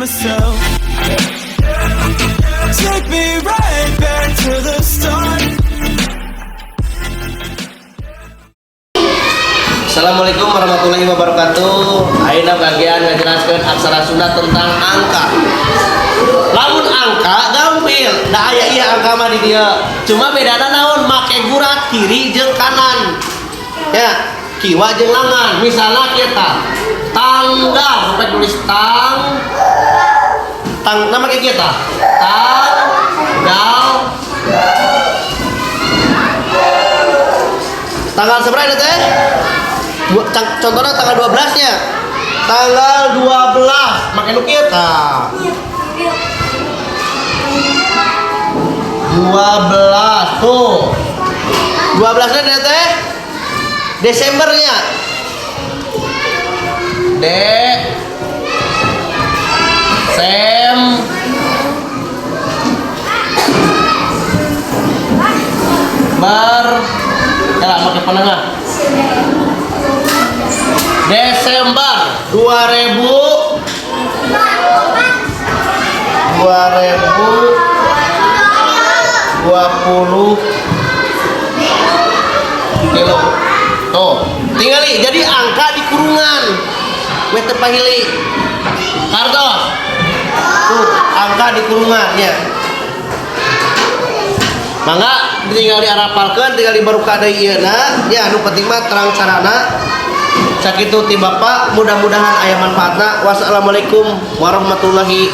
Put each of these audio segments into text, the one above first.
myself. Take me right back to the start. Assalamualaikum warahmatullahi wabarakatuh. Ayeuna bagian ngajelaskeun aksara Sunda tentang angka. Lamun angka gampil, da aya ieu angka mah di dieu. Cuma bedana naon make gurat kiri jeung kanan. Ya, kiwa jeung langan. Misalna kieu tah. Tanggal, sampai tulis nama kayak kieu tah. Tanggal seberapa itu teh? Contohnya tanggal 12 nya. Tanggal 12 make nu kieu tah. 12 tuh. 12 nya teh Desembernya. Pakai penengah. Desember 2020 kilo. Tuh, tinggali jadi angka di kurungan. Wete pahili. Kartos. Tuh, angka di kurungan ya. Mangga tinggal diarapalkeun, tinggal dibaruka deui ieuna. Ya, anu penting mah terang carana. Sakitu ti Bapak, mudah-mudahan aya manfaatna. Wassalamualaikum warahmatullahi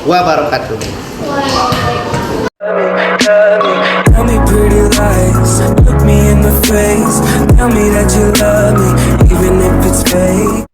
wabarakatuh. Tell me pretty lies, look me in the face. Tell me that you love me, even if it's fake.